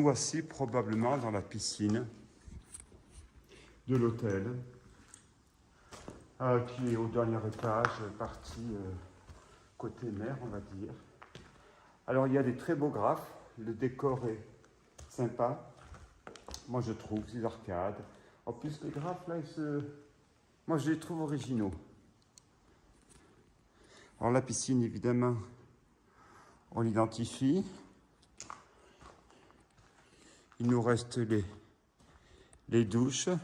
voici probablement dans la piscine de l'hôtel, qui est au dernier étage, partie côté mer, on va dire. Alors il y a des très beaux graphes, le décor est sympa, moi je trouve, ces arcades. En plus les graphes là, moi je les trouve originaux. Alors la piscine évidemment, on l'identifie. Il nous reste les douches. On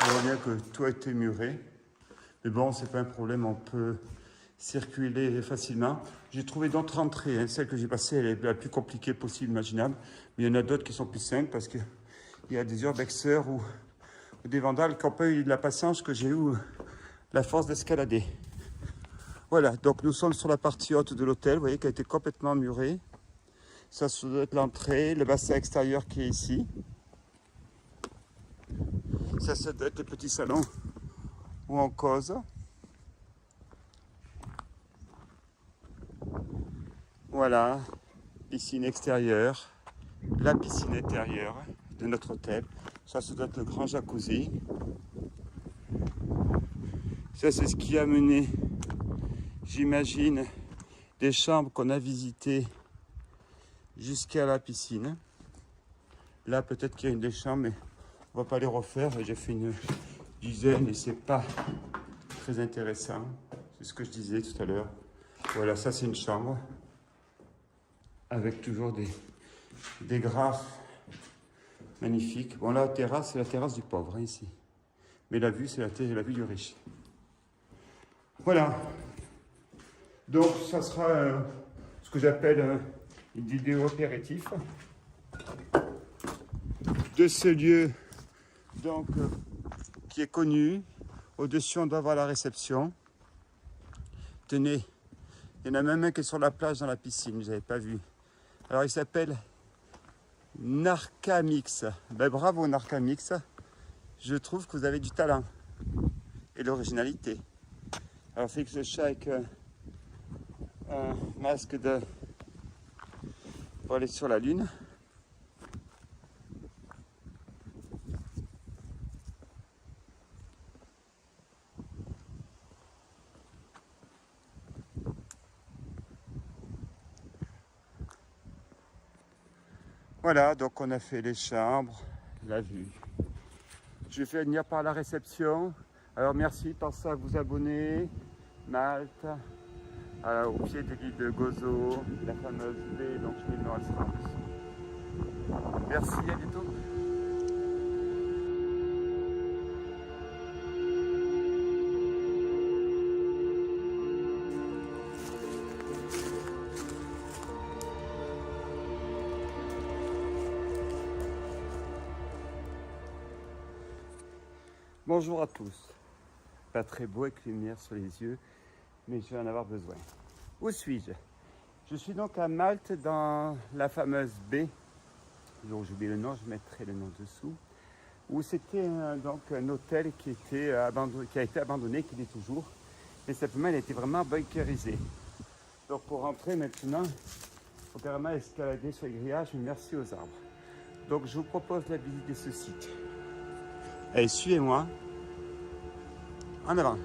voit bien que tout a été muré. Mais bon, c'est pas un problème, on peut circuler facilement. J'ai trouvé d'autres entrées. Hein. Celle que j'ai passée, elle est la plus compliquée possible, imaginable. Mais il y en a d'autres qui sont plus simples parce qu'il y a des urbexeurs ou des vandales qui n'ont pas eu de la patience que j'ai eu la force d'escalader. Voilà, donc nous sommes sur la partie haute de l'hôtel, vous voyez, qui a été complètement murée. Ça doit être l'entrée, le bassin extérieur qui est ici. Ça doit être le petit salon où on cause. Voilà, piscine extérieure, la piscine intérieure de notre hôtel. Ça doit être le grand jacuzzi. Ça, c'est ce qui a mené, j'imagine, des chambres qu'on a visitées jusqu'à la piscine. Là, peut-être qu'il y a une des chambres, mais on va pas les refaire. J'ai fait une dizaine et c'est pas très intéressant. C'est ce que je disais tout à l'heure. Voilà, ça c'est une chambre avec toujours des graphes magnifiques. Bon, la terrasse, c'est la terrasse du pauvre, hein, ici. Mais la vue, c'est la vue du riche. Voilà. Donc, ça sera ce que j'appelle une vidéo apéritif de ce lieu, donc, qui est connu. Au-dessus, on doit voir la réception. Tenez, il y en a même un qui est sur la plage dans la piscine, vous n'avez pas vu. Alors, il s'appelle Narcamix. Ben, bravo Narcamix. Je trouve que vous avez du talent et l'originalité. Alors, fixe le chat avec un masque pour aller sur la Lune. Voilà, donc on a fait les chambres, la vue. Je vais venir par la réception. Alors merci, pensez à vous abonner. Malte, au pied de l'île de Gozo, la fameuse baie, donc je mets le nom à France. Merci, à bientôt. Bonjour à tous. Pas très beau avec lumière sur les yeux, mais je vais en avoir besoin. Où suis-je? Je suis donc à Malte, dans la fameuse baie. Donc j'oublie le nom, je mettrai le nom dessous. Où c'était donc un hôtel qui a été abandonné, qui l'est toujours. Mais simplement, il a été vraiment bunkerisé. Donc pour rentrer maintenant, il faut carrément escalader sur les grillages, mais merci aux arbres. Donc je vous propose la visite de ce site. Allez, suivez-moi. En avant.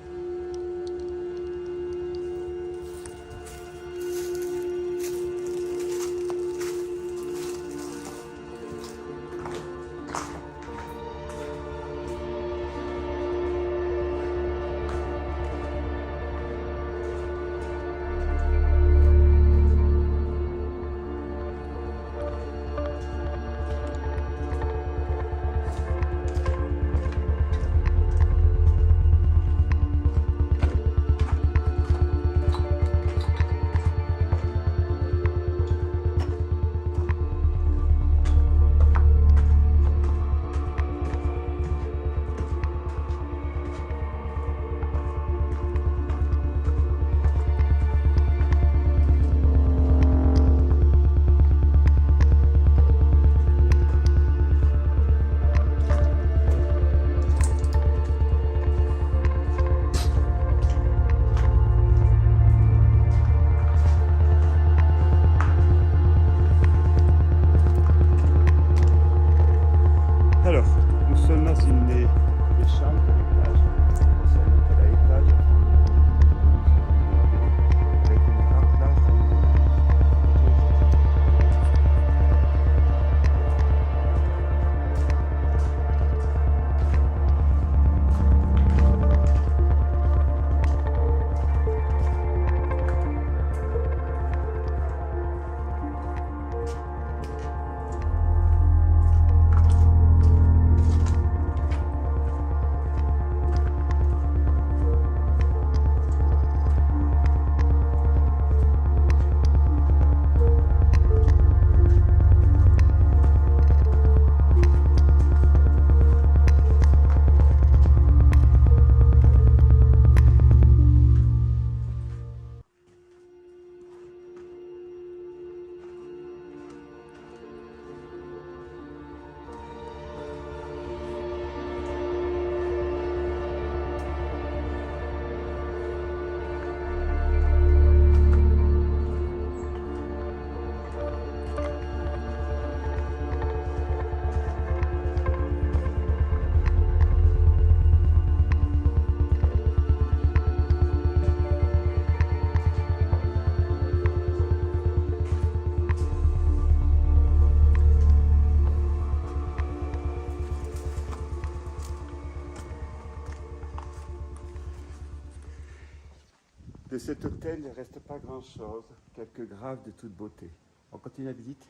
cet hôtel, il ne reste pas grand-chose, quelques graves de toute beauté. On continue la visite.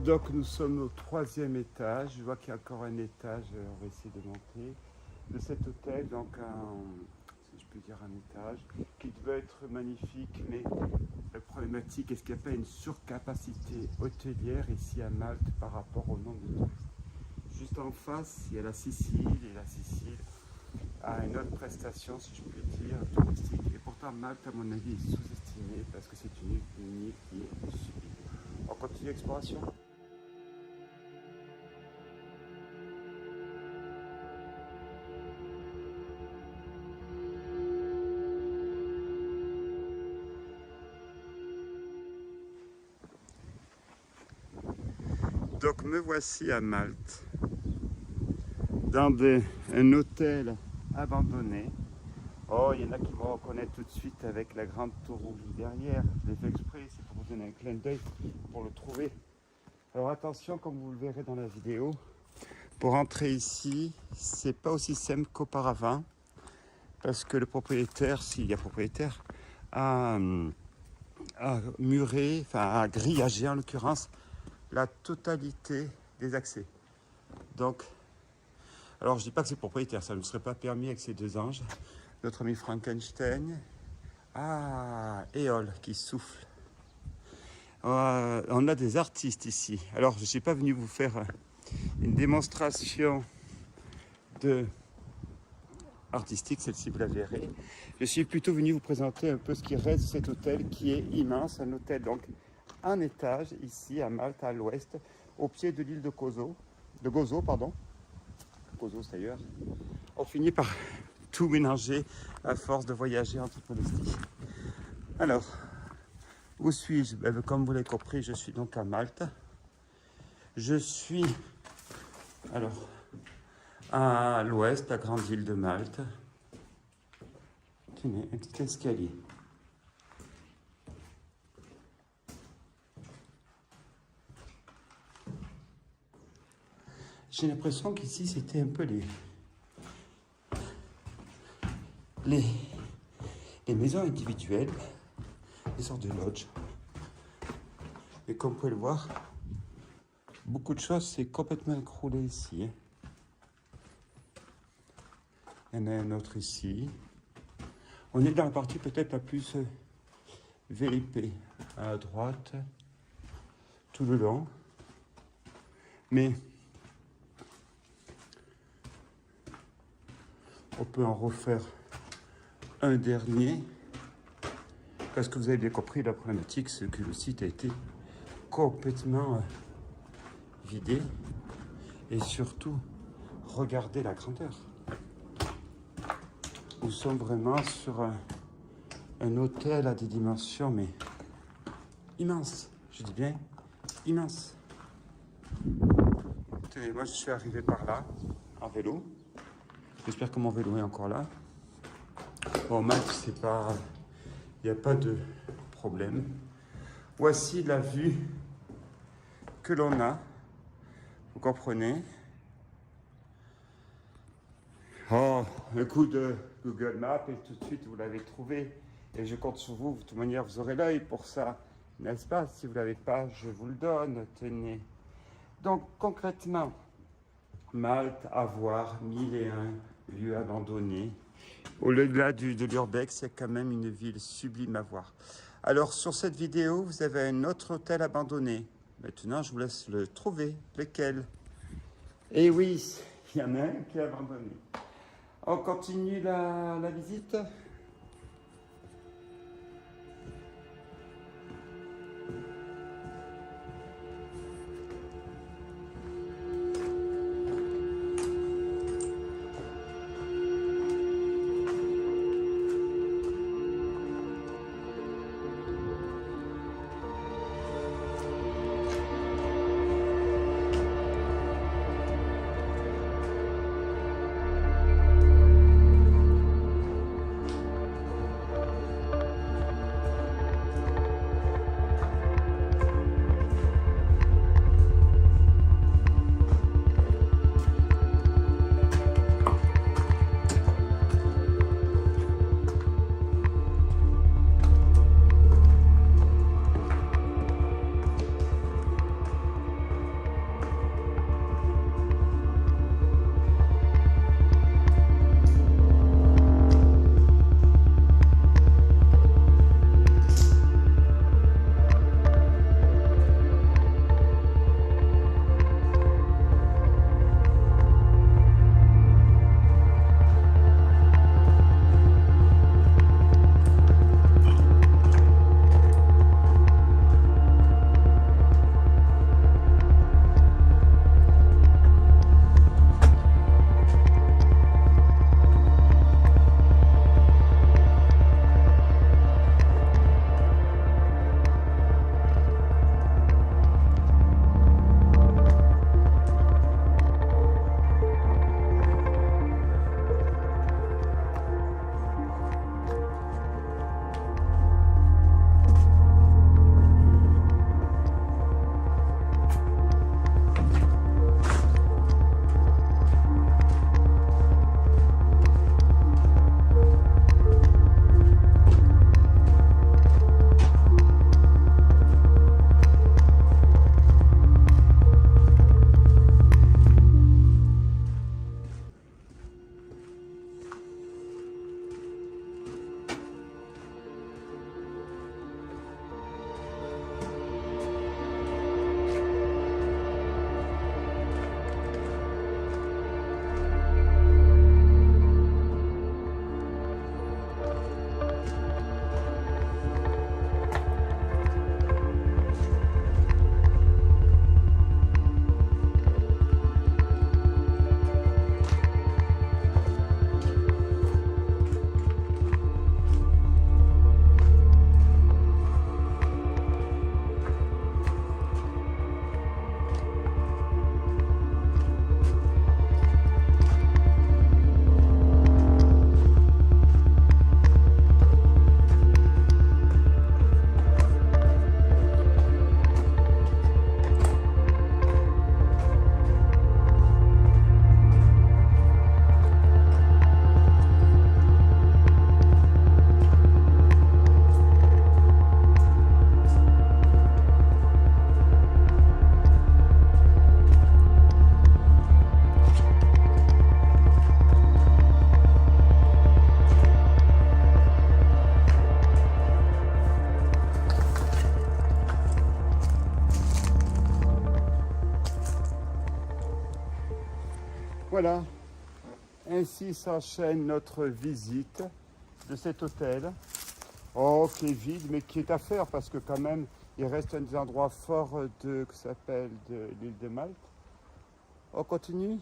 Donc nous sommes au 3e étage. Je vois qu'il y a encore un étage, on va essayer de monter. De cet hôtel, donc si je peux dire un étage, qui devait être magnifique, mais la problématique, est-ce qu'il n'y a pas une surcapacité hôtelière ici à Malte par rapport au nombre de touristes? Juste en face, il y a la Sicile, et la Sicile a une autre prestation, si je puis dire, touristique. Et pourtant, Malte, à mon avis, est sous-estimée parce que c'est une île qui est sublime. On continue l'exploration. Donc me voici à Malte, dans un hôtel abandonné. Oh, il y en a qui me reconnaissent tout de suite avec la grande tour rouge derrière. Je l'ai fait exprès, c'est pour vous donner un clin d'œil pour le trouver. Alors attention, comme vous le verrez dans la vidéo, pour entrer ici, c'est pas aussi simple qu'auparavant, parce que le propriétaire, s'il y a propriétaire, a muré, enfin a grillagé en l'occurrence, la totalité des accès. Donc, alors je dis pas que c'est propriétaire, ça ne serait pas permis avec ces deux anges. Notre ami Frankenstein. Ah, Éole qui souffle. On a des artistes ici. Alors, je ne suis pas venu vous faire une démonstration artistique, celle-ci vous la verrez. Je suis plutôt venu vous présenter un peu ce qui reste de cet hôtel qui est immense, un hôtel donc un étage ici à Malte, à l'ouest, au pied de l'île de Gozo, pardon. Cozos d'ailleurs, on finit par tout mélanger à force de voyager en toute modestie. Alors, où suis-je? Comme vous l'avez compris, je suis donc à Malte. Je suis alors à l'ouest, la grande île de Malte. Tenez, un petit escalier. J'ai l'impression qu'ici c'était un peu les maisons individuelles, des sortes de lodges. Et comme vous pouvez le voir, beaucoup de choses s'est complètement écroulé ici. Il y en a un autre ici. On est dans la partie peut-être la plus VIP, à droite, tout le long. Mais on peut en refaire un dernier. Parce que vous avez bien compris, la problématique, c'est que le site a été complètement vidé. Et surtout, regardez la grandeur. Nous sommes vraiment sur un hôtel à des dimensions, mais immenses. Je dis bien immense. Tenez, moi je suis arrivé par là, en vélo. J'espère que mon vélo est encore là. Bon, Malte, c'est pas... Il n'y a pas de problème. Voici la vue que l'on a. Vous comprenez? Oh, un coup de Google Maps et tout de suite vous l'avez trouvé. Et je compte sur vous. De toute manière, vous aurez l'œil pour ça, n'est-ce pas? Si vous ne l'avez pas, je vous le donne. Tenez. Donc, concrètement, Malte à voir, 1001 lieux abandonnés. Au-delà de l'urbex, c'est quand même une ville sublime à voir. Alors, sur cette vidéo, vous avez un autre hôtel abandonné. Maintenant, je vous laisse le trouver. Lequel? Eh oui, il y en a un qui est abandonné. On continue la visite. Voilà, ainsi s'enchaîne notre visite de cet hôtel. Oh, qui est vide, mais qui est à faire parce que quand même, il reste un des endroits forts qui s'appelle de l'île de Malte. On continue.